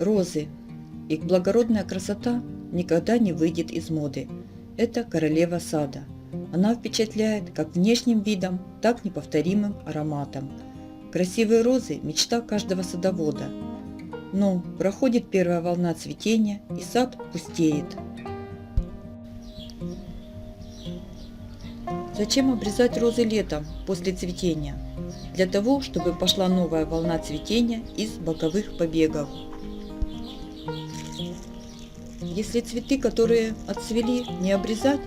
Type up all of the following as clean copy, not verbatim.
Розы. Их благородная красота никогда не выйдет из моды. Это королева сада. Она впечатляет как внешним видом, так и неповторимым ароматом. Красивые розы – мечта каждого садовода. Но проходит первая волна цветения, и сад пустеет. Зачем обрезать розы летом, после цветения? Для того, чтобы пошла новая волна цветения из боковых побегов. Если цветы, которые отцвели, не обрезать,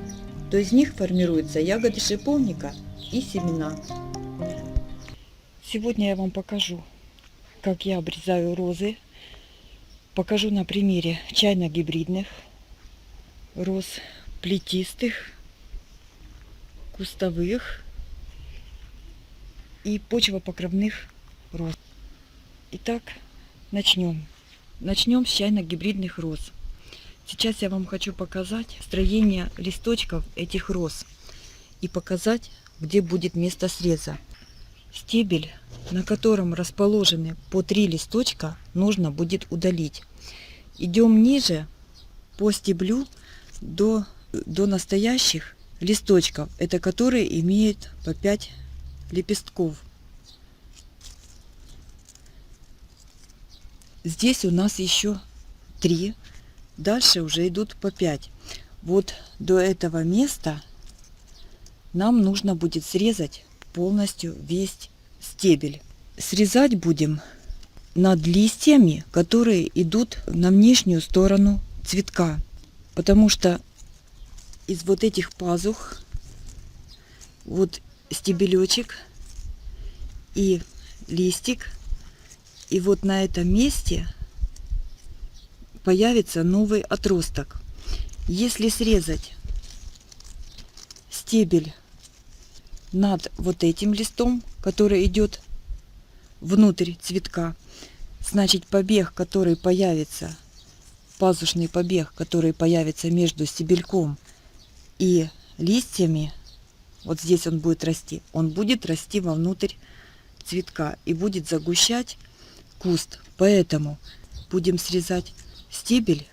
то из них формируются ягоды шиповника и семена. Сегодня я вам покажу, как я обрезаю розы. Покажу на примере чайно-гибридных роз, плетистых, кустовых и почвопокровных роз. Итак, начнем. Начнем с чайно-гибридных роз. Сейчас я вам хочу показать строение листочков этих роз и показать, где будет место среза. Стебель, на котором расположены по 3 листочка, нужно будет удалить. Идем ниже по стеблю до настоящих листочков, это которые имеют по 5 лепестков. Здесь у нас еще 3. Дальше уже идут по 5. Вот до этого места нам нужно будет срезать полностью весь стебель. Срезать будем над листьями, которые идут на внешнюю сторону цветка. Потому что из вот этих пазух вот стебелечек и листик. И вот на этом месте появится новый отросток. Если срезать стебель над вот этим листом, который идет внутрь цветка, значит побег, который появится, пазушный побег, который появится между стебельком и листьями, вот здесь он будет расти вовнутрь цветка и будет загущать куст. Поэтому будем срезать стебель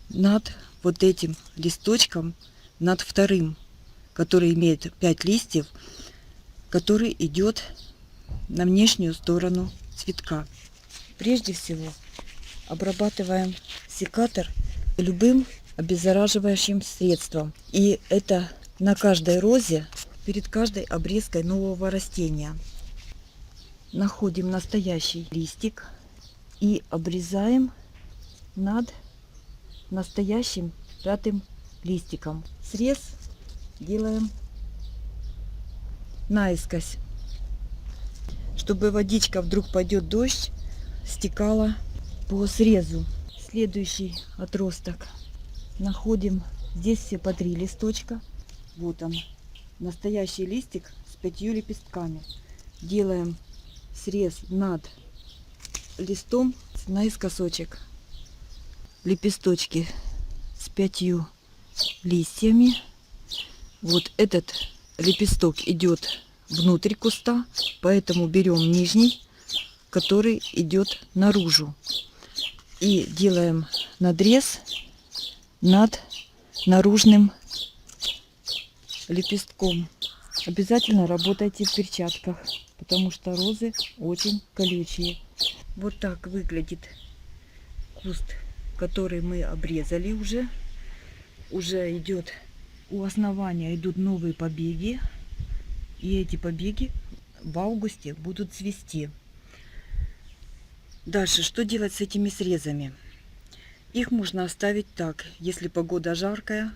над вот этим листочком, над вторым, который имеет 5 листьев, который идет на внешнюю сторону цветка. Прежде всего обрабатываем секатор любым обеззараживающим средством. И это на каждой розе, перед каждой обрезкой нового растения. Находим настоящий листик и обрезаем над настоящим 5-м листиком. Срез делаем наискось, чтобы водичка, вдруг пойдет дождь, стекала по срезу. Следующий отросток находим. Здесь все по 3 листочка. Вот он, настоящий листик с 5 лепестками. Делаем срез над листом наискосочек. Лепесточки с 5 листьями. Вот этот лепесток идет внутрь куста, поэтому берем нижний, который идет наружу. И делаем надрез над наружным лепестком. Обязательно работайте в перчатках, потому что розы очень колючие. Вот так выглядит куст, который мы обрезали уже. Уже идет, у основания идут новые побеги. И эти побеги в августе будут цвести. Дальше, что делать с этими срезами? Их можно оставить так. Если погода жаркая,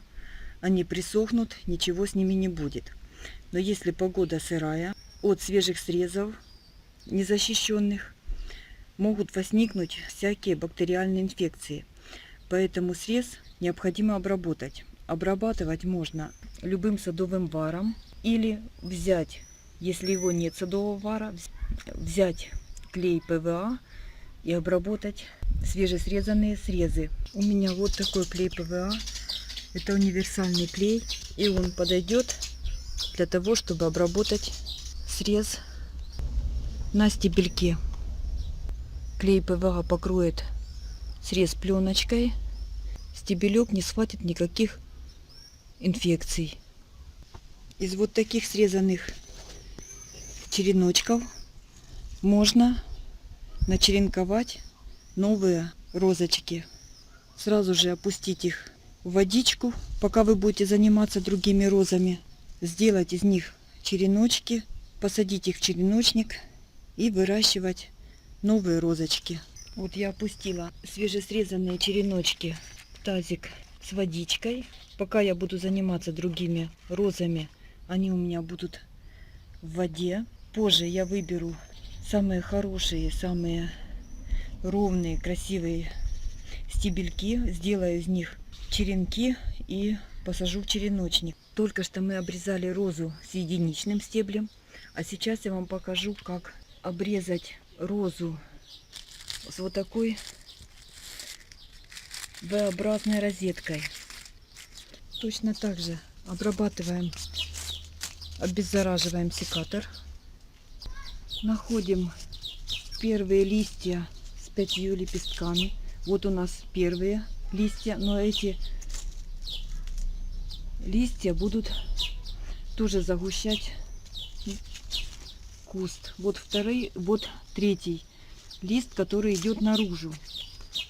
они присохнут, ничего с ними не будет. Но если погода сырая, от свежих срезов, незащищенных, могут возникнуть всякие бактериальные инфекции. Поэтому срез необходимо обработать. Обрабатывать можно любым садовым варом или взять, если его нет садового вара, взять клей ПВА и обработать свежесрезанные срезы. У меня вот такой клей ПВА. Это универсальный клей, и он подойдет для того, чтобы обработать срез на стебельке. Клей ПВА покроет срез пленочкой. Стебелек не схватит никаких инфекций. Из вот таких срезанных череночков можно начеренковать новые розочки. Сразу же опустить их в водичку, пока вы будете заниматься другими розами. Сделать из них череночки, посадить их в череночник и выращивать новые розочки. Вот я опустила свежесрезанные череночки в тазик с водичкой. Пока я буду заниматься другими розами, они у меня будут в воде. Позже я выберу самые хорошие, самые ровные, красивые стебельки, сделаю из них черенки и посажу в череночник. Только что мы обрезали розу с единичным стеблем, а сейчас я вам покажу, как обрезать розу с вот такой V-образной розеткой. Точно так же обрабатываем, обеззараживаем секатор. Находим первые листья с 5 лепестками. Вот у нас первые листья, но эти листья будут тоже загущать куст. Вот второй, вот третий лист, который идет наружу.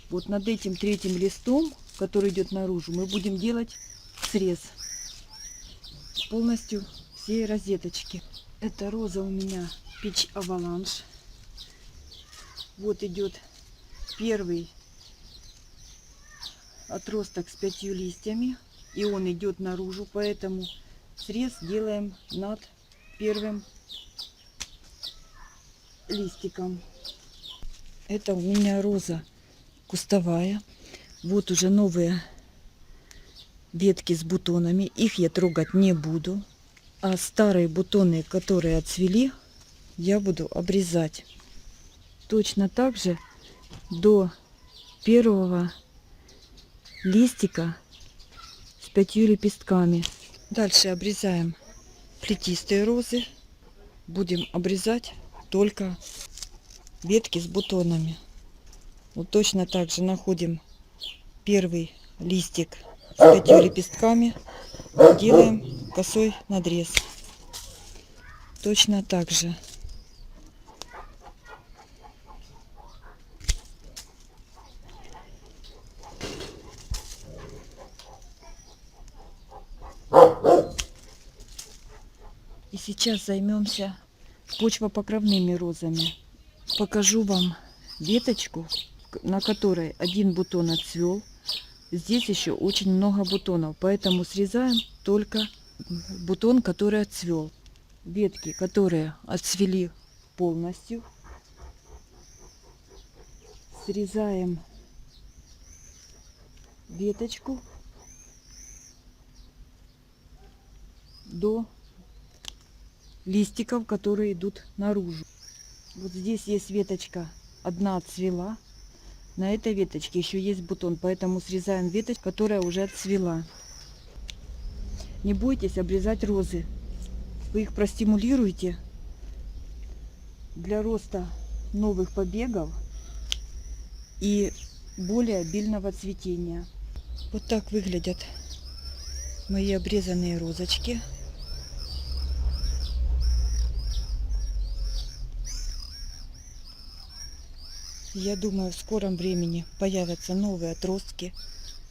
Вот над этим третьим листом, который идет наружу, мы будем делать срез полностью всей розеточки. Это роза у меня Peach Avalanche. Вот идет первый отросток с 5 листьями, и он идет наружу, поэтому срез делаем над первым листиком. Это у меня роза кустовая. Вот уже новые ветки с бутонами. Их я трогать не буду. А старые бутоны, которые отцвели, я буду обрезать. Точно так же до первого листика с 5 лепестками. Дальше обрезаем плетистые розы. Будем обрезать только ветки с бутонами. Вот точно так же находим первый листик с 5 лепестками. Делаем косой надрез. Точно так же. И сейчас займемся почвопокровными розами. Покажу вам веточку, на которой один бутон отцвел. Здесь еще очень много бутонов, поэтому срезаем только бутон, который отцвел. Ветки, которые отцвели полностью, срезаем веточку до листиков, которые идут наружу. Вот здесь есть веточка, одна отцвела. На этой веточке еще есть бутон, поэтому срезаем веточку, которая уже отцвела. Не бойтесь обрезать розы. Вы их простимулируете для роста новых побегов и более обильного цветения. Вот так выглядят мои обрезанные розочки. Я думаю, в скором времени появятся новые отростки,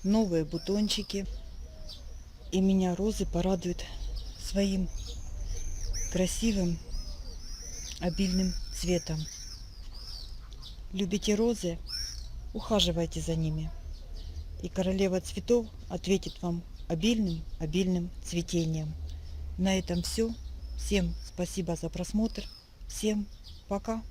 новые бутончики. И меня розы порадуют своим красивым, обильным цветом. Любите розы? Ухаживайте за ними. И королева цветов ответит вам обильным цветением. На этом все. Всем спасибо за просмотр. Всем пока.